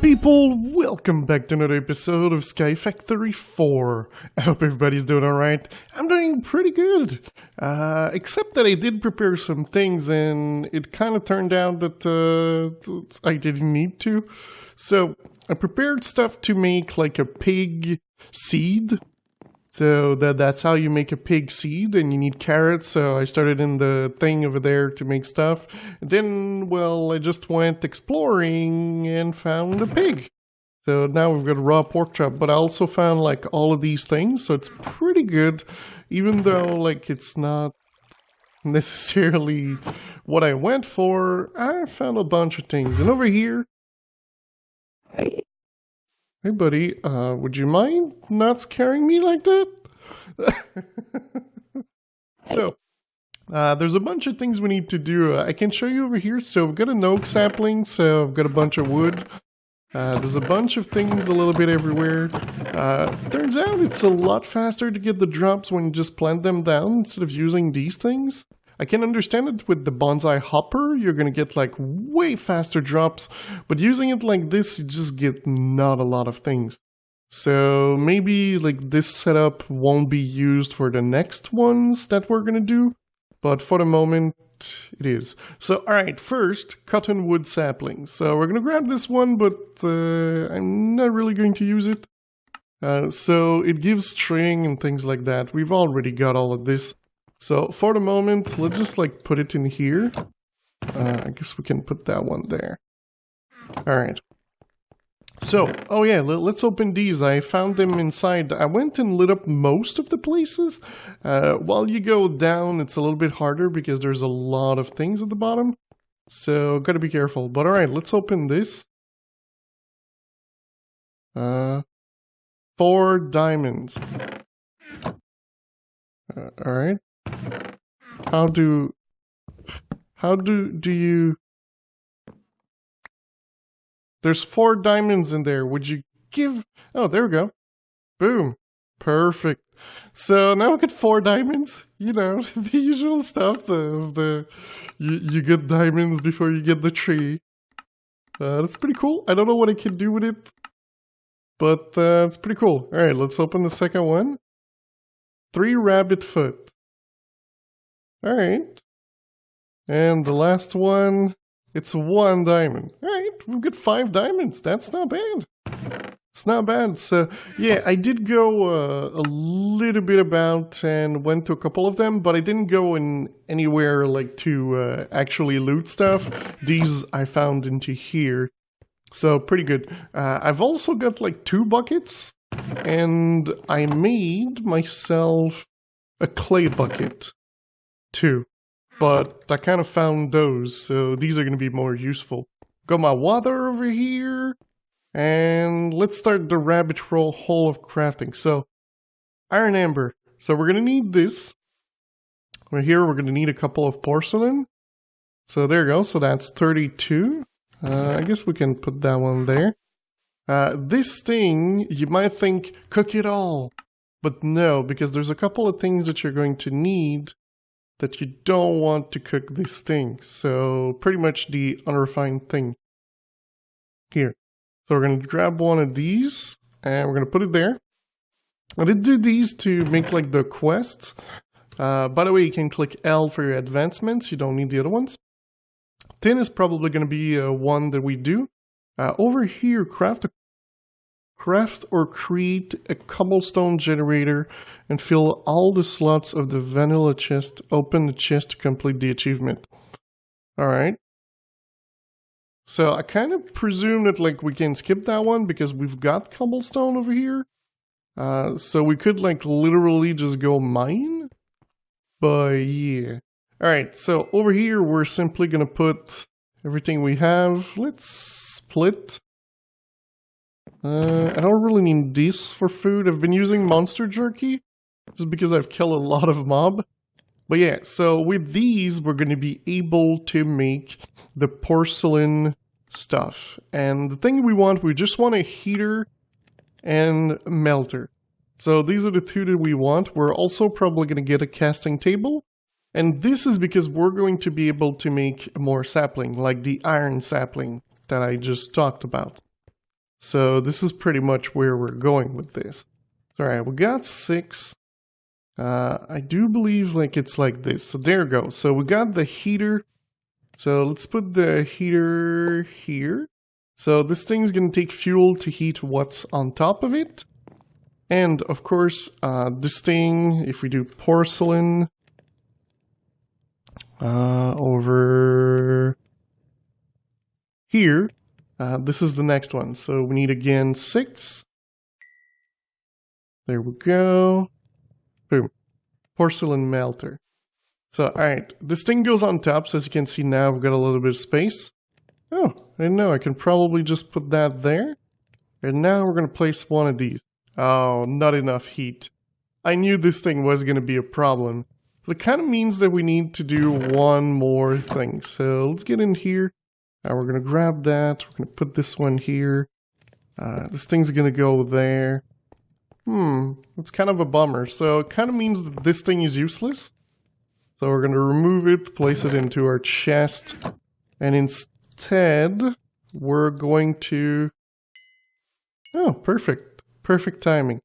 people, welcome back to another episode of SkyFactory 4. I hope everybody's doing alright. I'm doing pretty good. Except that I did prepare some things and it kind of turned out that I didn't need to. So, I prepared stuff to make like a pig seed. So that's how you make a pig seed, and you need carrots, so I started in the thing over there to make stuff. And then, well, I just went exploring and found a pig. So now we've got a raw pork chop, but I also found like all of these things, so it's pretty good, even though like it's not necessarily what I went for. I found a bunch of things. And over here, hey buddy, would you mind not scaring me like that? So, there's a bunch of things we need to do. I can show you over here. So I've got an oak sapling, so I've got a bunch of wood. There's a bunch of things a little bit everywhere. Turns out it's a lot faster to get the drops when you just plant them down instead of using these things. I can understand it with the bonsai hopper, you're gonna get like way faster drops, but using it like this, you just get not a lot of things. So maybe like this setup won't be used for the next ones that we're gonna do, but for the moment, it is. So alright, first, cottonwood saplings. So we're gonna grab this one, but I'm not really going to use it. So it gives string and things like that. We've already got all of this. So for the moment, let's just like put it in here. I guess we can put that one there. Alright. So, oh yeah, let's open these. I found them inside. I went and lit up most of the places. While you go down, it's a little bit harder because there's a lot of things at the bottom. So, gotta be careful. But alright, let's open this. 4 diamonds. Alright. How do you... There's 4 diamonds in there. Would you give... Oh, there we go. Boom. Perfect. So now we get 4 diamonds. You know, the usual stuff. You get diamonds before you get the tree. That's pretty cool. I don't know what I can do with it, but it's pretty cool. Alright, let's open the second one. 3 rabbit foot. Alright. And the last one, it's 1 diamond. Alright, we've got 5 diamonds. That's not bad. It's not bad. So, yeah, I did go a little bit about and went to a couple of them, but I didn't go in anywhere like to actually loot stuff. These I found into here. So, pretty good. I've also got like 2 buckets, and I made myself a clay bucket. 2, but I kind of found those, so these are going to be more useful. Got my water over here, and let's start the rabbit hole of crafting. So, iron amber. So we're going to need this. Right here, we're going to need a couple of porcelain. So there you go, so that's 32. I guess we can put that one there. This thing, you might think, cook it all. But no, because there's a couple of things that you're going to need that you don't want to cook this thing. So pretty much the unrefined thing. Here. So we're going to grab one of these and we're going to put it there. I did do these to make like the quests. By the way, you can click L for your advancements. You don't need the other ones. Tin is probably going to be one that we do. Over here, craft or create a cobblestone generator and fill all the slots of the vanilla chest. Open the chest to complete the achievement. Alright. So I kind of presume that like we can skip that one because we've got cobblestone over here. So we could like literally just go mine. But yeah. Alright, so over here we're simply gonna put everything we have. Let's split. I don't really need this for food. I've been using monster jerky just because I've killed a lot of mob. But yeah, so with these, we're going to be able to make the porcelain stuff. And the thing we just want a heater and melter. So these are the 2 that we want. We're also probably going to get a casting table. And this is because we're going to be able to make more sapling, like the iron sapling that I just talked about. So this is pretty much where we're going with this. Alright, we got 6. I do believe like it's like this. So there we go. So we got the heater. So let's put the heater here. So this thing's going to take fuel to heat what's on top of it. And of course, this thing, if we do porcelain over here, this is the next one. So we need again 6. There we go. Boom. Porcelain melter. So, alright, this thing goes on top, so as you can see now, we've got a little bit of space. Oh, I didn't know, I can probably just put that there. And now we're going to place one of these. Oh, not enough heat. I knew this thing was going to be a problem. So it kind of means that we need to do one more thing. So let's get in here. We're going to grab that. We're going to put this one here. This thing's going to go there. It's kind of a bummer. So it kind of means that this thing is useless. So we're going to remove it, place it into our chest. And instead, we're going to... Oh, perfect. Perfect timing.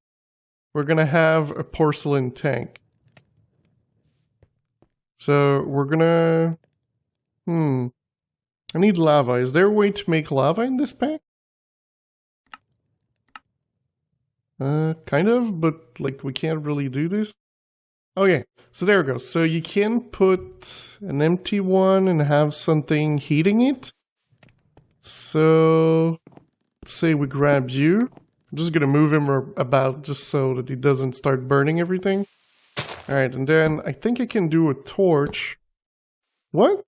We're going to have a porcelain tank. So we're going to... I need lava. Is there a way to make lava in this pack? Kind of, but like we can't really do this. Okay, so there we go. So you can put an empty one and have something heating it. So let's say we grab you. I'm just gonna move him about just so that he doesn't start burning everything. Alright, and then I think I can do a torch. What?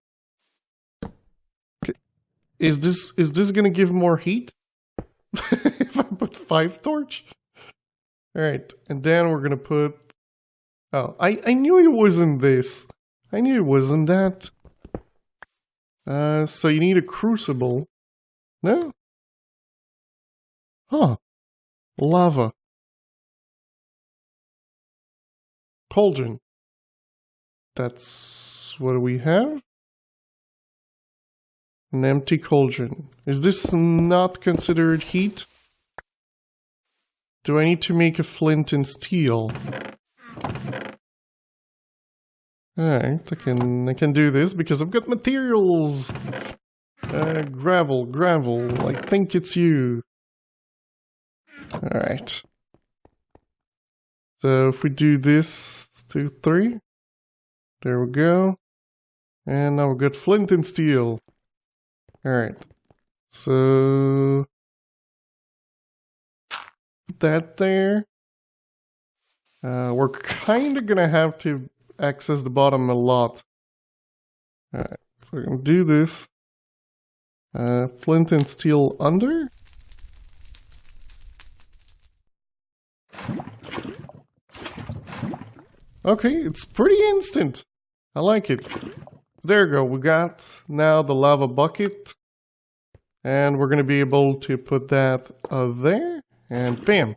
Is this gonna give more heat? If I put 5 torch? Alright, and then we're gonna put... Oh, I knew it wasn't this. I knew it wasn't that. So you need a crucible. No? Huh. Lava. Cauldron. That's what we have? An empty cauldron. Is this not considered heat? Do I need to make a flint and steel? Alright, I can do this because I've got materials! Gravel, I think it's you. Alright. So if we do this, 2, 3. There we go. And now we've got flint and steel. Alright. So... put that there. We're kinda gonna have to access the bottom a lot. Alright, so we're gonna do this. Flint and steel under. Okay, it's pretty instant. I like it. There we go, we got now the lava bucket. And we're gonna be able to put that there. And bam.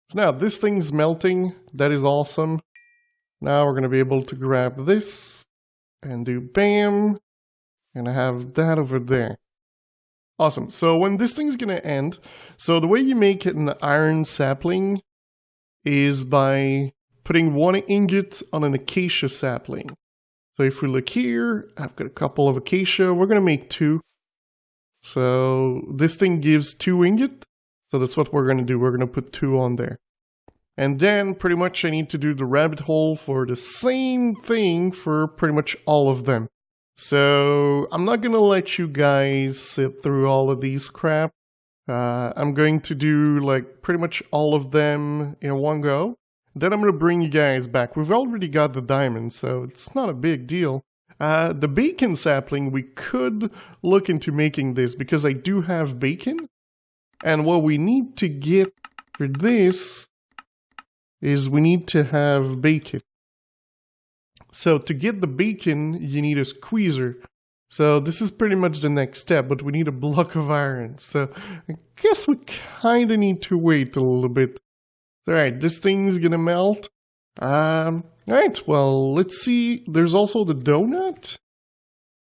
So now this thing's melting. That is awesome. Now we're going to be able to grab this and do bam. And I have that over there. Awesome. So when this thing's going to end, so the way you make an iron sapling is by putting 1 ingot on an acacia sapling. So if we look here, I've got a couple of acacia. We're going to make 2. So this thing gives 2 ingot. So that's what we're going to do. We're going to put 2 on there. And then pretty much I need to do the rabbit hole for the same thing for pretty much all of them. So I'm not going to let you guys sit through all of these crap. I'm going to do like pretty much all of them in one go. Then I'm going to bring you guys back. We've already got the diamond, so it's not a big deal. The bacon sapling, we could look into making this because I do have bacon. And what we need to get for this is we need to have bacon. So to get the bacon, you need a squeezer. So this is pretty much the next step, but we need a block of iron. So I guess we kind of need to wait a little bit. Alright, this thing's gonna melt. Alright, well, let's see. There's also the donut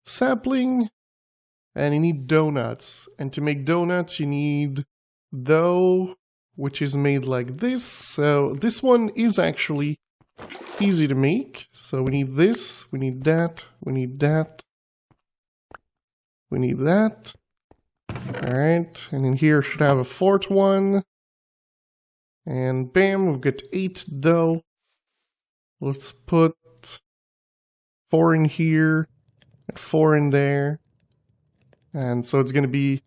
sapling. And you need donuts. And to make donuts, you need dough, which is made like this. So this one is actually easy to make. So we need this, we need that, we need that, we need that. Alright, and in here should have a fourth one. And bam, we've got 8 dough. Let's put 4 in here, 4 in there. And so it's going to be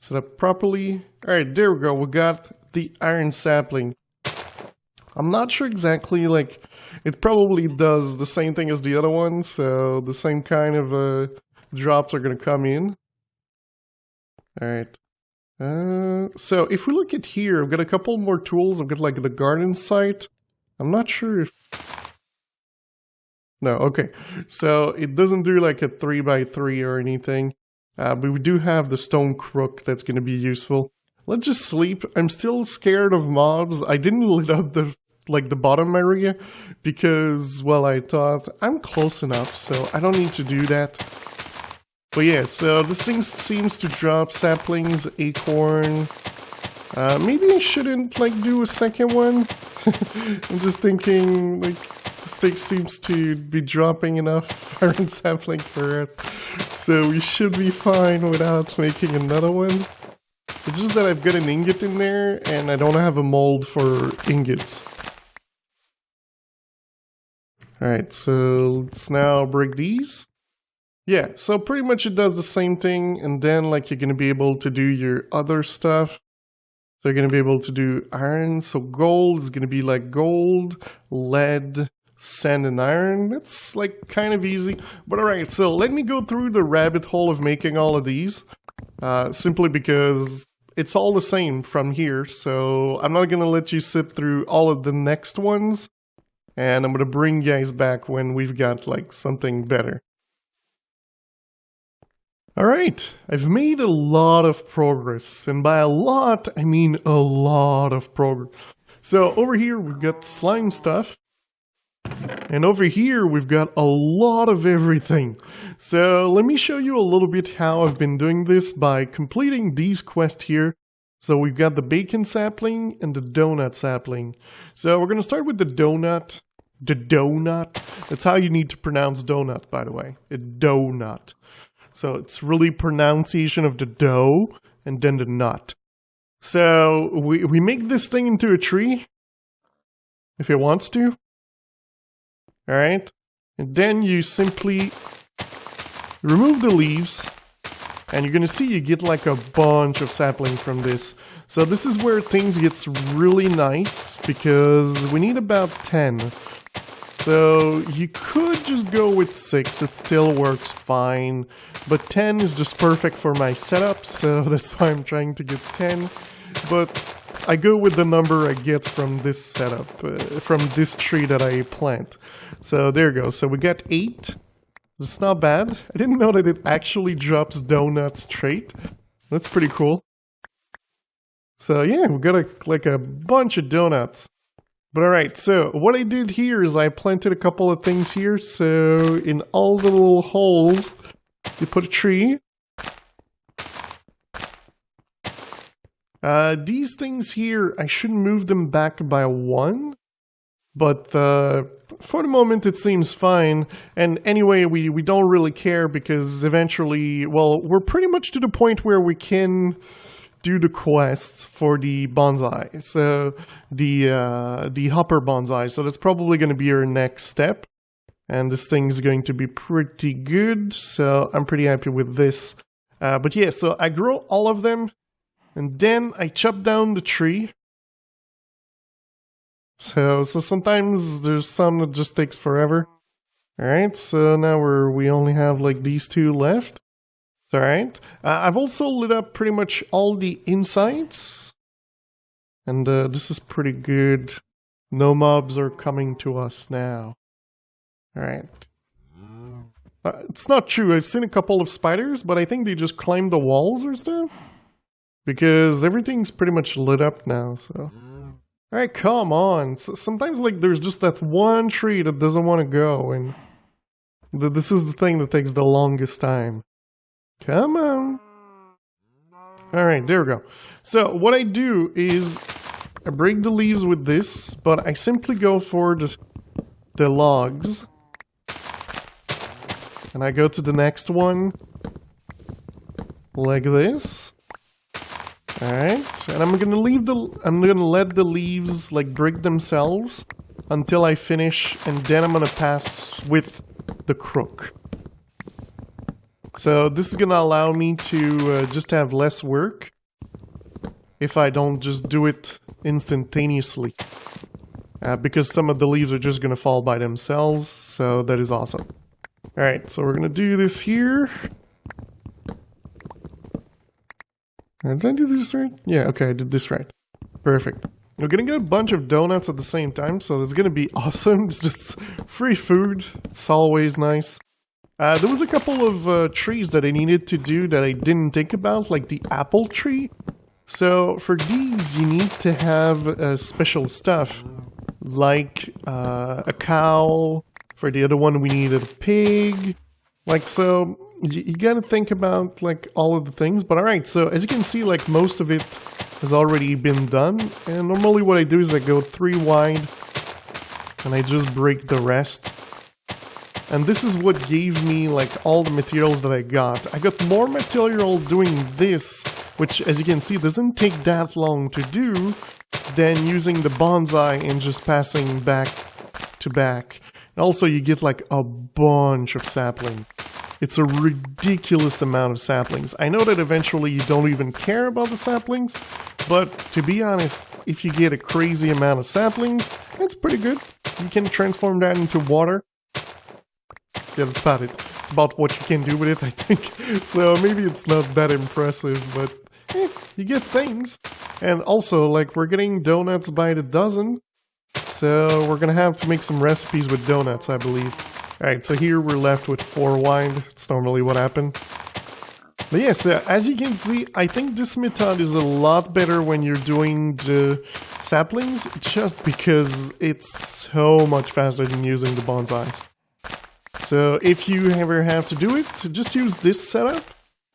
set up properly. Alright, there we go. We got the iron sapling. I'm not sure exactly, like, it probably does the same thing as the other one, so the same kind of drops are going to come in. Alright. So if we look at here, I've got a couple more tools. I've got like the garden site. I'm not sure if... No, okay. So it doesn't do like a 3x3 or anything. But we do have the stone crook that's going to be useful. Let's just sleep. I'm still scared of mobs. I didn't lit up the bottom area because, well, I thought I'm close enough, so I don't need to do that. But yeah, so this thing seems to drop saplings, acorn. Maybe I shouldn't like do a second one. I'm just thinking like this thing seems to be dropping enough iron sapling for us, so we should be fine without making another one. It's just that I've got an ingot in there and I don't have a mold for ingots. Alright, so let's now break these. Yeah, so pretty much it does the same thing, and then like you're going to be able to do your other stuff. So you're going to be able to do iron, so gold is going to be like gold, lead, sand and iron. That's like kind of easy. But alright, so let me go through the rabbit hole of making all of these. Simply because it's all the same from here, so I'm not going to let you sit through all of the next ones. And I'm going to bring you guys back when we've got like something better. Alright, I've made a lot of progress, and by a lot, I mean a lot of progress. So over here we've got slime stuff, and over here we've got a lot of everything. So let me show you a little bit how I've been doing this by completing these quests here. So we've got the bacon sapling and the donut sapling. So we're going to start with the donut. The donut. That's how you need to pronounce donut, by the way. A donut. So it's really pronunciation of the dough and then the nut. So we make this thing into a tree if it wants to. Alright. And then you simply remove the leaves and you're going to see you get like a bunch of sapling from this. So this is where things gets really nice because we need about 10. So you could just go with 6, it still works fine, but 10 is just perfect for my setup, so that's why I'm trying to get 10. But I go with the number I get from this setup, from this tree that I plant. So there you go, so we got 8. It's not bad. I didn't know that it actually drops donuts straight. That's pretty cool. So yeah, we got like a bunch of donuts. But alright, so what I did here is I planted a couple of things here. So in all the little holes, you put a tree. These things here, I should move them back by 1. But for the moment it seems fine. And anyway, we don't really care because eventually, well, we're pretty much to the point where we can do the quests for the bonsai, so the hopper bonsai. So that's probably going to be our next step, and this thing's going to be pretty good. So I'm pretty happy with this. But yeah, so I grow all of them, and then I chop down the tree. So sometimes there's some that just takes forever. All right, so now we only have like these 2 left. Alright, I've also lit up pretty much all the insides, and this is pretty good. No mobs are coming to us now. Alright. It's not true, I've seen a couple of spiders, but I think they just climbed the walls or stuff. Because everything's pretty much lit up now, so... Alright, come on. So sometimes like there's just that one tree that doesn't want to go, and this is the thing that takes the longest time. Come on. Alright, there we go. So what I do is I break the leaves with this, but I simply go for the logs. And I go to the next one like this. Alright, and I'm gonna let the leaves like break themselves until I finish, and then I'm gonna pass with the crook. So this is gonna allow me to just have less work if I don't just do it instantaneously. Because some of the leaves are just gonna fall by themselves, so that is awesome. Alright, so we're gonna do this here. Did I do this right? Yeah, okay, I did this right. Perfect. We're gonna get a bunch of donuts at the same time, so it's gonna be awesome. It's just free food. It's always nice. There was a couple of trees that I needed to do that I didn't think about, like the apple tree. So for these, you need to have special stuff, like a cow. For the other one, we needed a pig. Like, so you gotta think about like all of the things. But alright, so as you can see, like most of it has already been done. And normally what I do is I go 3 wide and I just break the rest. And this is what gave me like all the materials that I got. I got more material doing this, which as you can see doesn't take that long to do, than using the bonsai and just passing back to back. And also you get like a bunch of sapling. It's a ridiculous amount of saplings. I know that eventually you don't even care about the saplings, but to be honest, if you get a crazy amount of saplings, it's pretty good. You can transform that into water. Yeah, that's about it. It's about what you can do with it, I think. So maybe it's not that impressive, but you get things. And also, like, we're getting donuts by the dozen. So we're gonna have to make some recipes with donuts, I believe. Alright, so here we're left with 4 wide. It's normally what happened. But yes, as you can see, I think this method is a lot better when you're doing the saplings, just because it's so much faster than using the bonsais. So if you ever have to do it, just use this setup.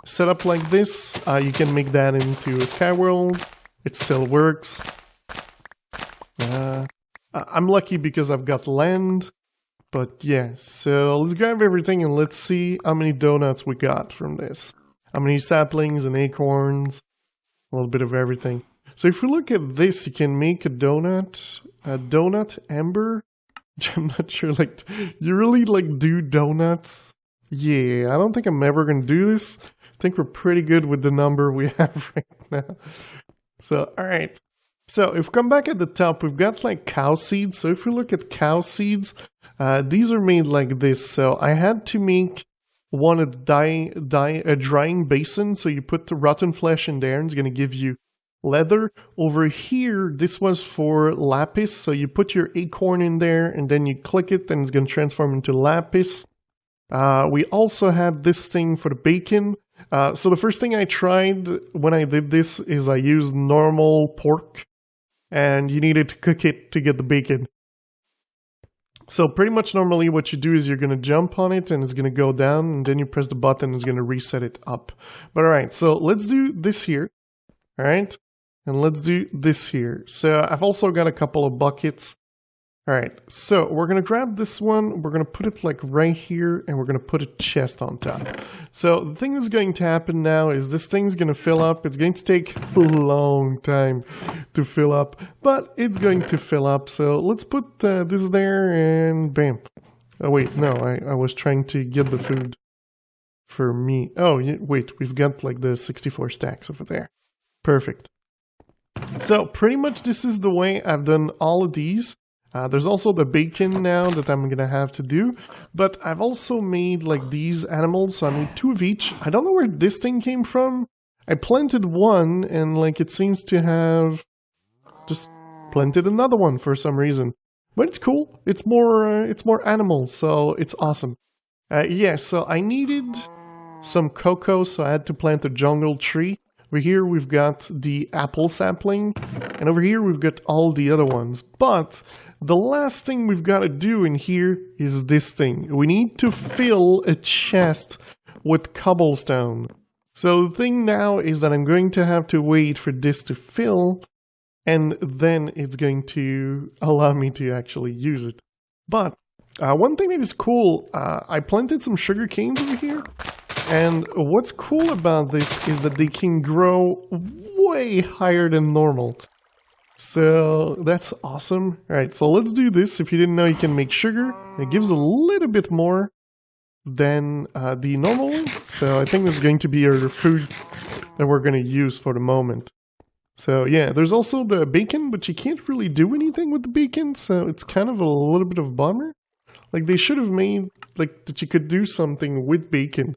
Setup like this, you can make that into a sky world. It still works. I'm lucky because I've got land. But yeah, so let's grab everything and let's see how many donuts we got from this. How many saplings and acorns. A little bit of everything. So if we look at this, you can make a donut amber. I'm not sure, like, you really, like, do donuts? Yeah, I don't think I'm ever gonna do this. I think we're pretty good with the number we have right now. So, alright. So, if we come back at the top, we've got, like, cow seeds. So, if we look at cow seeds, these are made like this. So, I had to make one a drying basin. So, you put the rotten flesh in there, and it's gonna give you leather. Over here, this was for lapis, so you put your acorn in there and then you click it and it's going to transform into lapis. We also had this thing for the bacon. So the first thing I tried when I did this is I used normal pork, and you needed to cook it to get the bacon. So pretty much normally what you do is you're going to jump on it and it's going to go down, and then you press the button and it's going to reset it up. But alright, so let's do this here. Alright. And let's do this here. So I've also got a couple of buckets. Alright, so we're going to grab this one. We're going to put it like right here. And we're going to put a chest on top. So the thing that's going to happen now is this thing's going to fill up. It's going to take a long time to fill up. But it's going to fill up. So let's put this there and bam. Oh wait, no, I was trying to get the food for me. Oh, wait, we've got like the 64 stacks over there. Perfect. So pretty much this is the way I've done all of these. There's also the bacon now that I'm gonna have to do, but I've also made like these animals, so I made 2 of each. I don't know where this thing came from. I planted one and like it seems to have just planted another one for some reason. But it's cool. It's more animals, so it's awesome. Yeah, so I needed some cocoa, so I had to plant a jungle tree. Over here we've got the apple sapling, and over here we've got all the other ones. But the last thing we've got to do in here is this thing. We need to fill a chest with cobblestone. So the thing now is that I'm going to have to wait for this to fill, and then it's going to allow me to actually use it. But one thing that is cool, I planted some sugar canes over here, and what's cool about this is that they can grow way higher than normal. So that's awesome. Alright, so let's do this. If you didn't know, you can make sugar. It gives a little bit more than the normal one. So I think that's going to be our food that we're going to use for the moment. So yeah, there's also the bacon, but you can't really do anything with the bacon, so it's kind of a little bit of a bummer. Like, they should have made, like, that you could do something with bacon.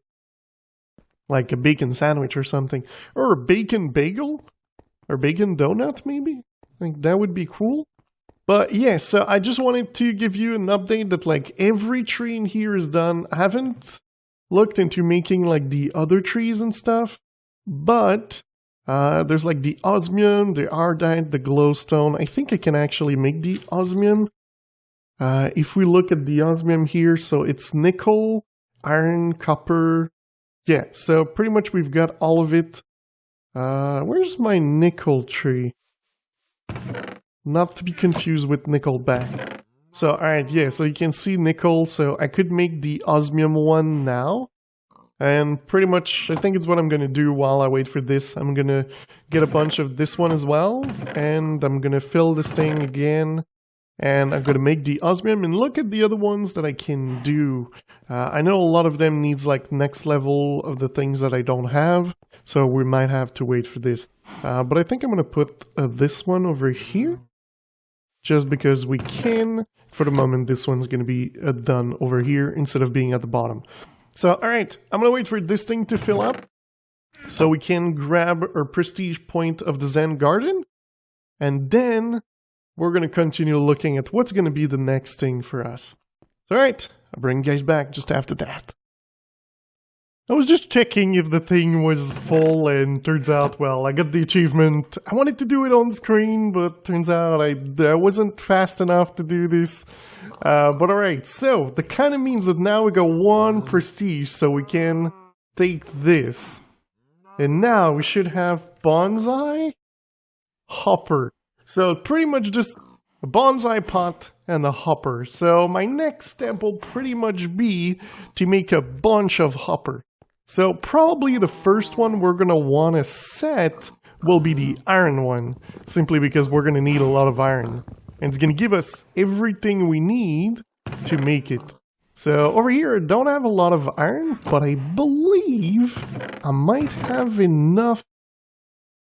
Like a bacon sandwich or something. Or a bacon bagel? Or bacon donut, maybe? Like, that would be cool. But yeah, so I just wanted to give you an update that, like, every tree in here is done. I haven't looked into making, like, the other trees and stuff. But there's, like, the osmium, the ardite, the glowstone. I think I can actually make the osmium. If we look at the osmium here, so it's nickel, iron, copper. Yeah, so pretty much we've got all of it. Where's my nickel tree? Not to be confused with nickelback. So, alright, yeah, so you can see nickel, so I could make the osmium one now. And pretty much, I think it's what I'm gonna do while I wait for this. I'm gonna get a bunch of this one as well, and I'm gonna fill this thing again. And I'm gonna make the osmium, and look at the other ones that I can do. I know a lot of them needs like next level of the things that I don't have, so we might have to wait for this. But I think I'm gonna put this one over here. Just because we can. For the moment, this one's going to be done over here instead of being at the bottom. So, alright, I'm going to wait for this thing to fill up. So we can grab our prestige point of the Zen Garden. And then we're going to continue looking at what's going to be the next thing for us. Alright, I'll bring you guys back just after that. I was just checking if the thing was full, and turns out, well, I got the achievement. I wanted to do it on screen, but turns out I wasn't fast enough to do this. But alright, so that kind of means that now we got 1 prestige, so we can take this. And now we should have bonsai hopper. So pretty much just a bonsai pot and a hopper. So my next step will pretty much be to make a bunch of hopper. So probably the first one we're going to want to set will be the iron one, simply because we're going to need a lot of iron. And it's going to give us everything we need to make it. So over here, I don't have a lot of iron, but I believe I might have enough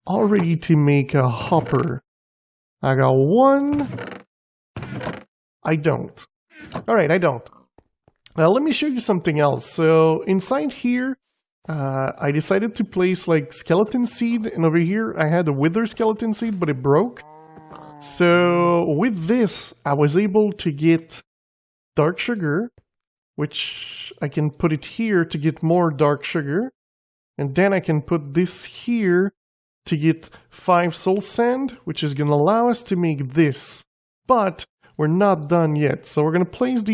already to make a hopper. I got 1. I don't. Alright, I don't. Now let me show you something else. So inside here, I decided to place like skeleton seed, and over here I had a wither skeleton seed, but it broke. So with this, I was able to get dark sugar, which I can put it here to get more dark sugar. And then I can put this here to get 5 soul sand, which is going to allow us to make this. But we're not done yet. So we're going to place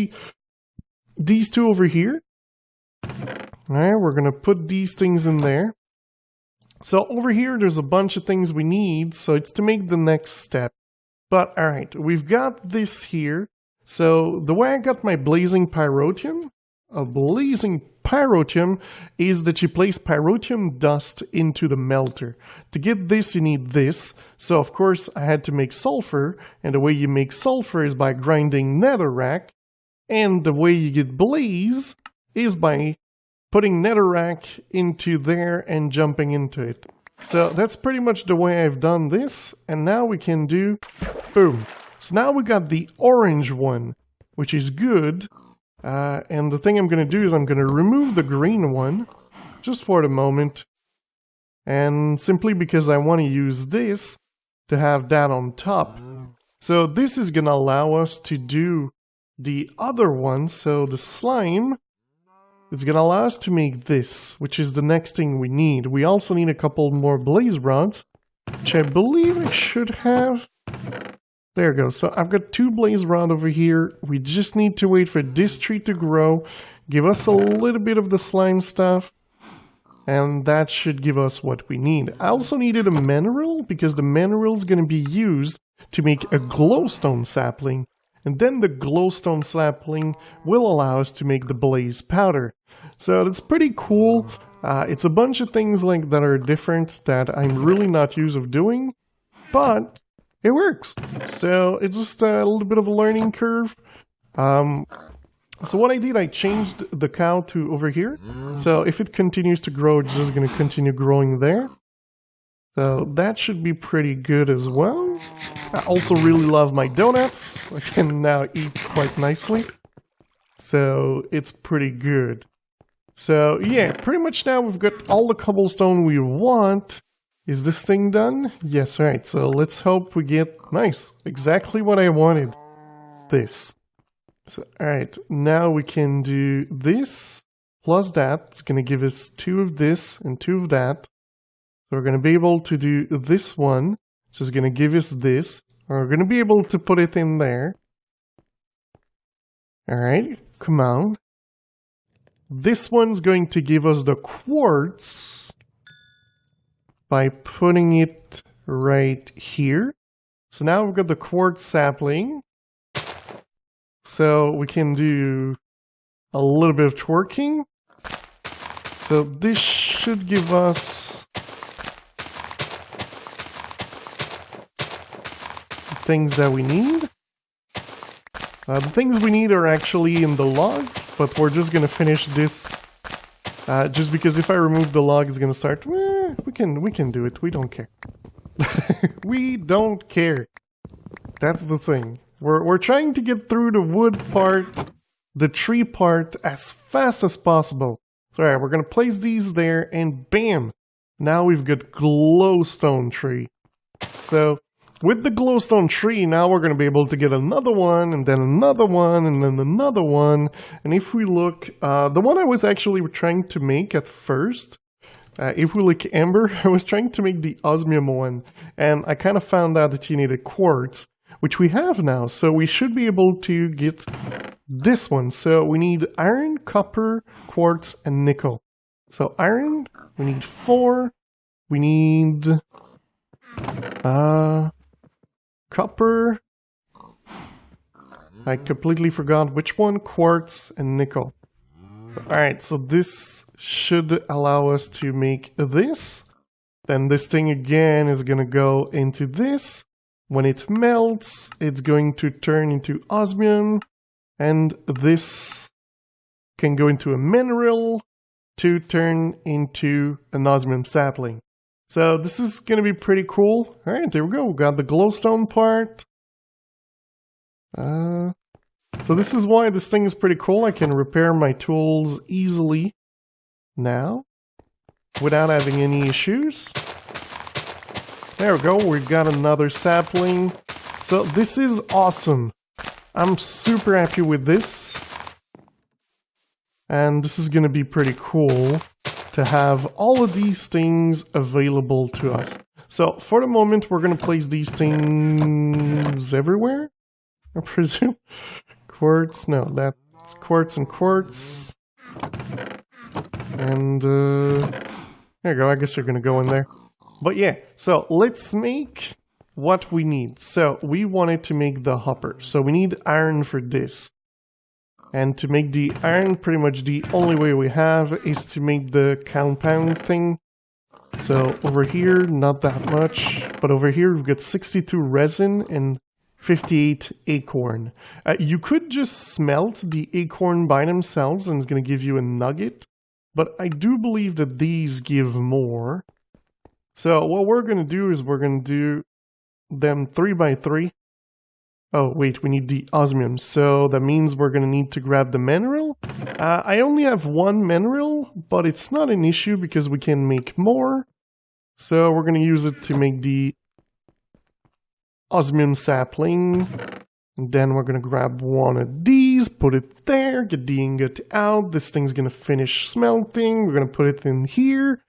these 2 over here. Alright, we're going to put these things in there. So over here, there's a bunch of things we need, so it's to make the next step. But alright, we've got this here. So the way I got my blazing pyrotium, a blazing pyrotium is that you place pyrotium dust into the melter. To get this, you need this. So of course, I had to make sulfur, and the way you make sulfur is by grinding netherrack. And the way you get blaze is by putting netherrack into there and jumping into it. So that's pretty much the way I've done this. And now we can do, boom. So now we got the orange one, which is good. And the thing I'm going to do is I'm going to remove the green one, just for the moment. And simply because I want to use this to have that on top. So this is going to allow us to do the other one, so the slime. It's going to allow us to make this, which is the next thing we need. We also need a couple more blaze rods, which I believe I should have. There we go. So I've got 2 blaze rod over here. We just need to wait for this tree to grow, give us a little bit of the slime stuff, And that should give us what we need. I also needed a mineral, because the mineral is going to be used to make a glowstone sapling. And then the glowstone sapling will allow us to make the blaze powder. So that's pretty cool. It's a bunch of things like that are different that I'm really not used of doing, but it works. So it's just a little bit of a learning curve. So what I did, I changed the cow to over here. So if it continues to grow, it's just going to continue growing there. So that should be pretty good as well. I also really love my donuts. I can now eat quite nicely. So it's pretty good. So yeah, pretty much now we've got all the cobblestone we want. Is this thing done? Yes, right. So let's hope we get nice. Exactly what I wanted. This. So, alright, now we can do this plus that. It's going to give us 2 of this and 2 of that. So we're going to be able to do this one, which is going to give us this. Or we're going to be able to put it in there. Alright, come on. This one's going to give us the quartz by putting it right here. So now we've got the quartz sapling. So we can do a little bit of twerking. So this should give us the things that we need. The things we need are actually in the logs, but we're just going to finish this. Just because if I remove the log, it's going to start. We can do it. We don't care. We don't care. That's the thing. We're trying to get through the wood part, the tree part, as fast as possible. So alright, we're going to place these there, and bam! Now we've got glowstone tree. So, with the glowstone tree, now we're going to be able to get another one, and then another one, and then another one. And if we look, the one I was actually trying to make at first, if we look amber, I was trying to make the osmium one, and I kind of found out that you needed quartz, which we have now, so we should be able to get this one. So we need iron, copper, quartz, and nickel. So iron, we need 4. We need copper. I completely forgot which one, quartz and nickel. Alright, so this should allow us to make this. Then this thing again is going to go into this. When it melts, it's going to turn into osmium, and this can go into a mineral to turn into an osmium sapling. So this is going to be pretty cool. Alright, there we go. We got the glowstone part. So this is why this thing is pretty cool. I can repair my tools easily now without having any issues. There we go, we've got another sapling. So this is awesome. I'm super happy with this. And this is going to be pretty cool to have all of these things available to us. So for the moment, we're going to place these things everywhere, I presume. Quartz, no, that's quartz and quartz. And there you go, I guess they're going to go in there. But yeah, so let's make what we need. So we wanted to make the hopper. So we need iron for this. And to make the iron, pretty much the only way we have is to make the compound thing. So over here, not that much. But over here, we've got 62 resin and 58 acorn. You could just smelt the acorn by themselves and it's going to give you a nugget. But I do believe that these give more. So what we're going to do is we're going to do them 3 by 3. Oh, wait, we need the osmium. So that means we're going to need to grab the mineral. I only have 1 mineral, but it's not an issue because we can make more. So we're going to use it to make the osmium sapling. And then we're going to grab one of these, put it there, get the ingot out. This thing's going to finish smelting. We're going to put it in here.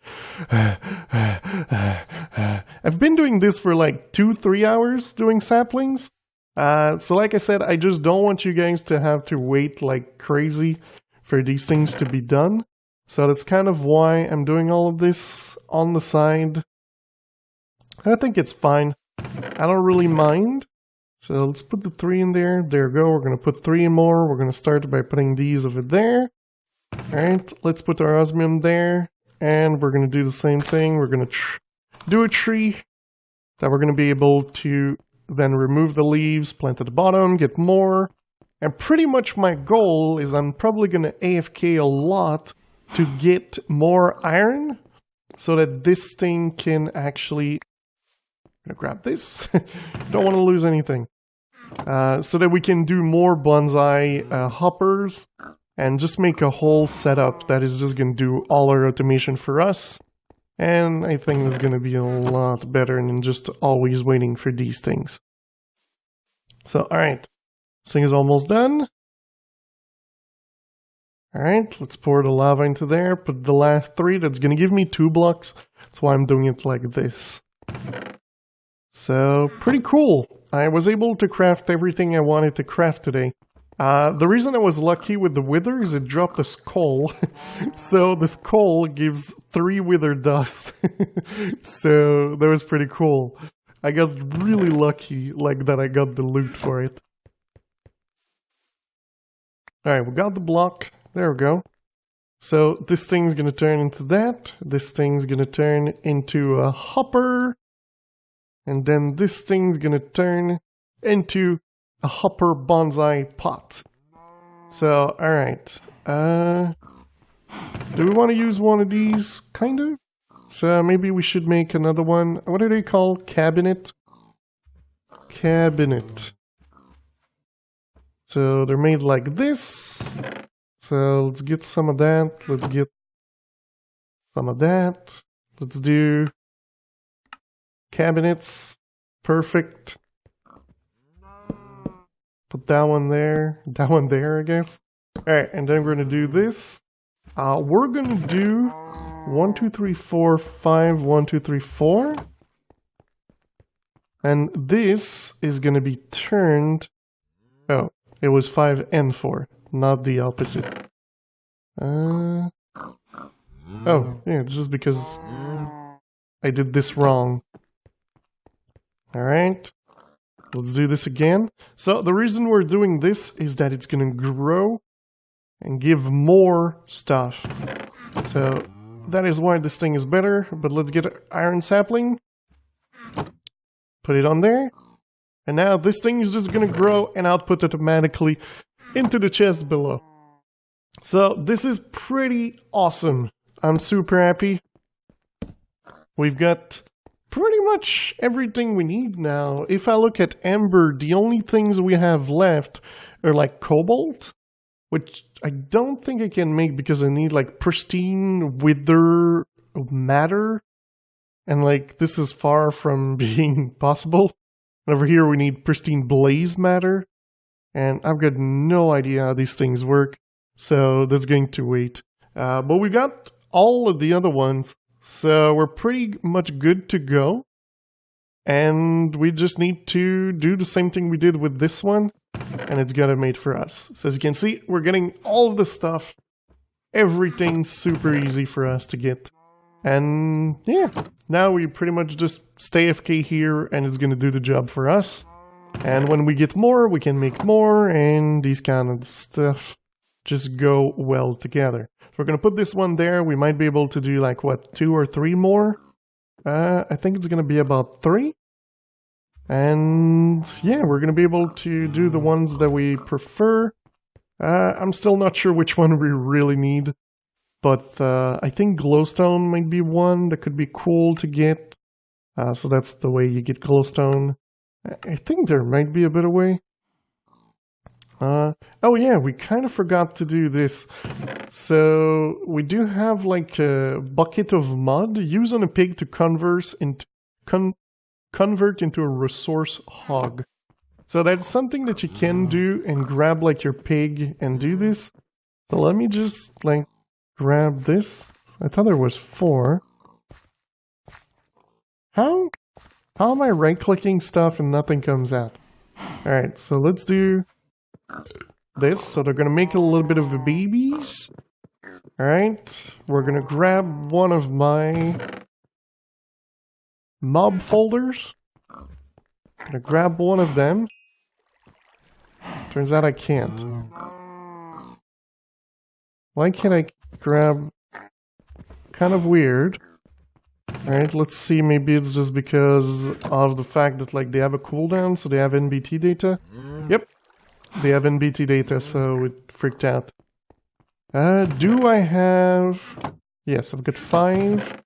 I've been doing this for like 2-3 hours doing saplings. So like I said, I just don't want you guys to have to wait like crazy for these things to be done. So that's kind of why I'm doing all of this on the side. I think it's fine. I don't really mind. So let's put the 3 in there. There we go. We're going to put 3 more. We're going to start by putting these over there. Alright, let's put our osmium there. And we're going to do the same thing. We're going to do a tree that we're going to be able to then remove the leaves, plant at the bottom, get more. And pretty much my goal is I'm probably going to AFK a lot to get more iron so that this thing can actually... I'm going to grab this. Don't want to lose anything. So that we can do more bonsai hoppers and just make a whole setup that is just going to do all our automation for us. And I think it's going to be a lot better than just always waiting for these things. So, alright. This thing is almost done. Alright, let's pour the lava into there. Put the last 3. That's going to give me 2 blocks. That's why I'm doing it like this. So, pretty cool. I was able to craft everything I wanted to craft today. The reason I was lucky with the wither is it dropped a skull. So the skull gives 3 wither dust. So that was pretty cool. I got really lucky like that I got the loot for it. Alright, we got the block. There we go. So this thing's gonna turn into that. This thing's gonna turn into a hopper. And then this thing's gonna turn into a hopper bonsai pot. So, alright. Do we want to use one of these? Kind of. So maybe we should make another one. What are they called? Cabinet? Cabinet. So they're made like this. So let's get some of that. Let's get some of that. Let's do cabinets. Perfect. Put that one there, I guess. Alright, and then we're going to do this. We're going to do 1, 2, 3, 4, 5, 1, 2, 3, 4. And this is going to be turned... Oh, it was 5 and 4, not the opposite. Oh, yeah, it's just because I did this wrong. Alright. Let's do this again. So the reason we're doing this is that it's going to grow and give more stuff. So that is why this thing is better. But let's get an iron sapling. Put it on there. And now this thing is just going to grow and output automatically into the chest below. So this is pretty awesome. I'm super happy. We've got pretty much everything we need now. If I look at Ember, the only things we have left are like cobalt, which I don't think I can make because I need like pristine wither matter. And like this is far from being possible. And over here we need pristine blaze matter. And I've got no idea how these things work. So that's going to wait. But we got all of the other ones. So we're pretty much good to go. And we just need to do the same thing we did with this one. And it's got it made for us. So as you can see, we're getting all of the stuff. Everything's super easy for us to get. And yeah, now we pretty much just stay AFK here and it's going to do the job for us. And when we get more, we can make more and these kind of stuff just go well together. We're going to put this one there. We might be able to do like, what, 2 or 3 more? I think it's going to be about 3. And yeah, we're going to be able to do the ones that we prefer. I'm still not sure which one we really need. But I think glowstone might be one that could be cool to get. So that's the way you get glowstone. I think there might be a better way. Oh yeah, we kind of forgot to do this. So we do have like a bucket of mud. Use on a pig to convert into a resource hog. So that's something that you can do and grab like your pig and do this. So let me just like grab this. I thought there was 4. How am I right-clicking stuff and nothing comes out? Alright, so let's do this. So they're gonna make a little bit of babies. Alright, we're gonna grab one of my mob folders. Gonna grab one of them. Turns out I can't. Why can't I grab... Kind of weird. Alright, let's see, maybe it's just because of the fact that like they have a cooldown, so they have NBT data. Yep, they have NBT data, so it freaked out. Do I have... Yes, I've got 5.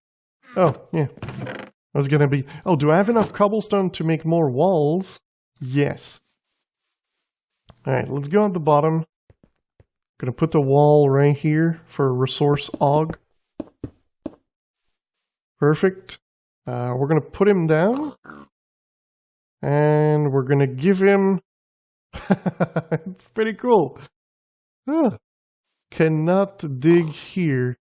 Oh, yeah. I was gonna be... Oh, do I have enough cobblestone to make more walls? Yes. Alright, let's go at the bottom. Gonna put the wall right here for resource aug. Perfect. We're gonna put him down. And we're gonna give him... It's pretty cool. Cannot dig here.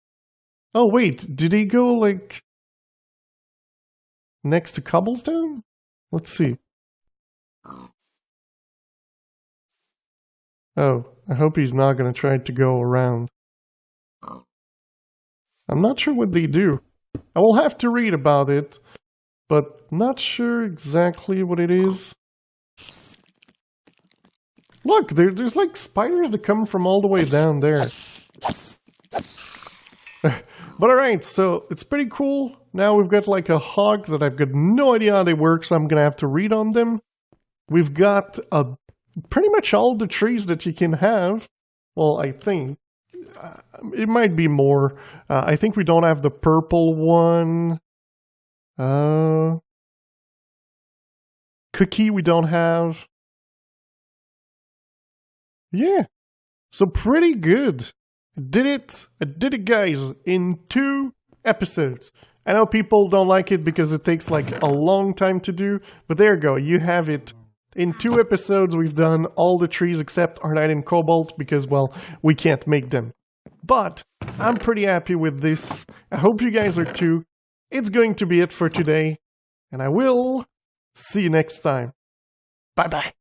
Oh, wait. Did he go, like... next to cobblestone? Let's see. Oh, I hope he's not gonna try to go around. I'm not sure what they do. I will have to read about it, but not sure exactly what it is. Look, there's like spiders that come from all the way down there. But alright, so it's pretty cool. Now we've got like a hog that I've got no idea how they work, so I'm gonna have to read on them. We've got pretty much all the trees that you can have. Well, I think. It might be more. I think we don't have the purple one. Cookie we don't have. Yeah. So pretty good. I did it, guys, in 2 episodes. I know people don't like it because it takes like a long time to do, but there you go. You have it. In 2 episodes, we've done all the trees except Arnite and Cobalt because, well, we can't make them. But I'm pretty happy with this. I hope you guys are too. It's going to be it for today, and I will see you next time. Bye-bye.